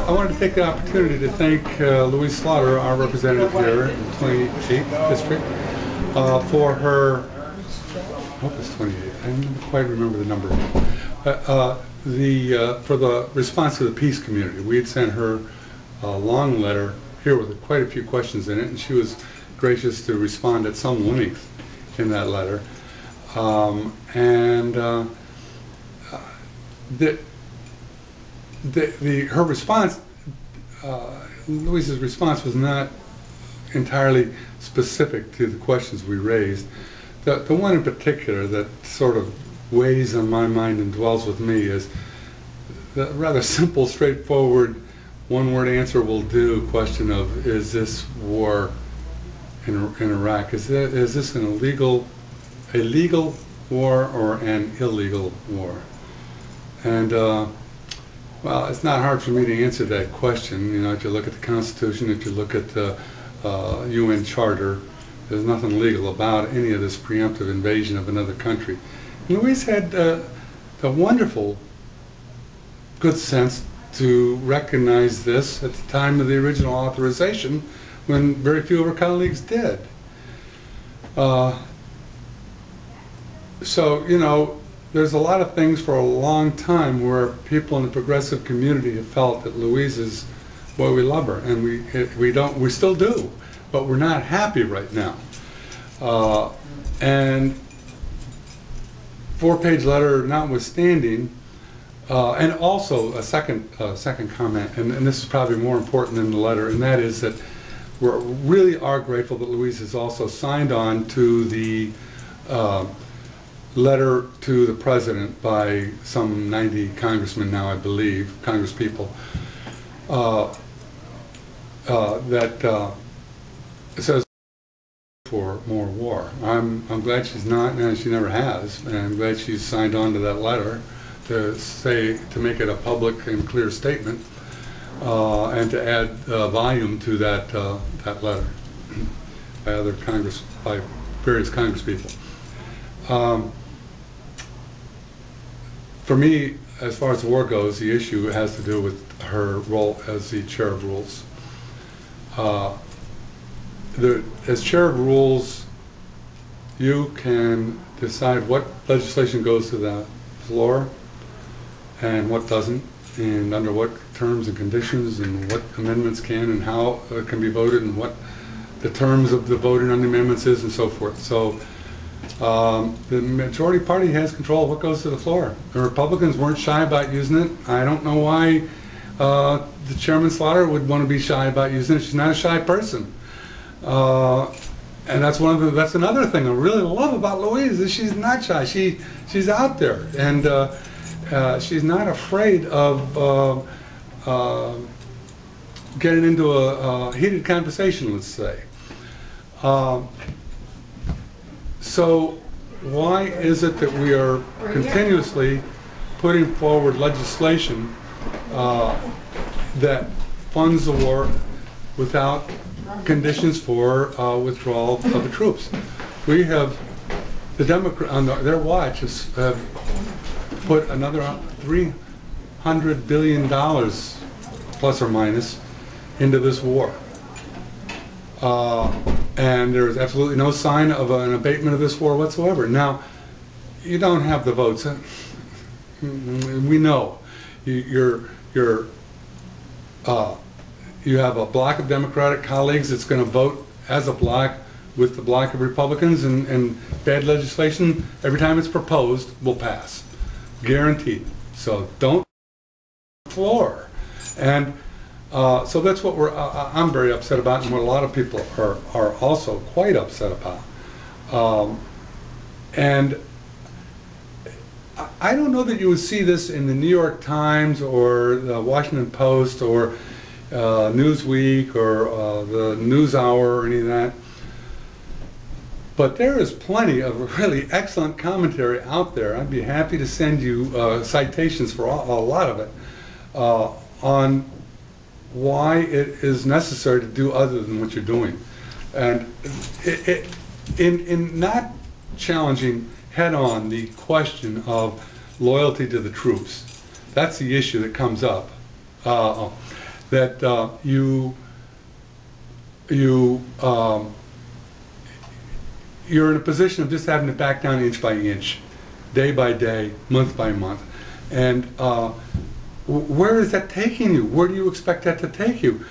I wanted to take the opportunity to thank Louise Slaughters, our representative here in the 28th District, for her, I hope it's 28, I don't quite remember the number, for the response to the peace community. We had sent her a long letter here with quite a few questions in it, and she was gracious to respond at some length in that letter. Her response, Louise's response, was not entirely specific to the questions we raised. The one in particular that sort of weighs on my mind and dwells with me is the rather simple, straightforward, one-word answer will do question of, is this war in Iraq, is this a legal war or an illegal war? And well, it's not hard for me to answer that question. You know, if you look at the Constitution, if you look at the UN Charter, there's nothing legal about any of this preemptive invasion of another country. And Louise had the wonderful good sense to recognize this at the time of the original authorization, when very few of her colleagues did. So, you know, there's a lot of things for a long time where people in the progressive community have felt that Louise is, well, we love her, and we still do, but we're not happy right now. And four-page letter notwithstanding, and also a second comment, and this is probably more important than the letter, and that is that we really are grateful that Louise has also signed on to the letter to the president by some 90 congressmen now, I believe, congresspeople, that says for more war. I'm glad she's not, and she never has, and I'm glad she's signed on to that letter to make it a public and clear statement, and to add volume to that letter by various congresspeople. For me, as far as the war goes, the issue has to do with her role as the chair of rules. As chair of rules, you can decide what legislation goes to the floor and what doesn't, and under what terms and conditions, and what amendments can and how can be voted, and what the terms of the voting on the amendments is, and so forth. So the majority party has control of what goes to the floor. The Republicans weren't shy about using it. I don't know why the Chairman Slaughter would want to be shy about using it. She's not a shy person. And that's that's another thing I really love about Louise, is she's not shy. She's out there, and she's not afraid of getting into a heated conversation, let's say. So why is it that we are continuously putting forward legislation that funds the war without conditions for withdrawal of the troops? We have, the Democrats on their watch have put another $300 billion plus or minus into this war. And there is absolutely no sign of an abatement of this war whatsoever. Now, you don't have the votes. We know you have a block of Democratic colleagues that's going to vote as a block with the block of Republicans, and bad legislation, every time it's proposed, will pass. Guaranteed. So don't floor. And so that's what I'm very upset about, and what a lot of people are also quite upset about. And I don't know that you would see this in the New York Times or the Washington Post or Newsweek or the NewsHour or any of that. But there is plenty of really excellent commentary out there. I'd be happy to send you citations for a lot of it on why it is necessary to do other than what you're doing. And in not challenging head-on the question of loyalty to the troops, that's the issue that comes up. that you're in a position of just having to back down inch by inch, day by day, month by month. And where is that taking you? Where do you expect that to take you?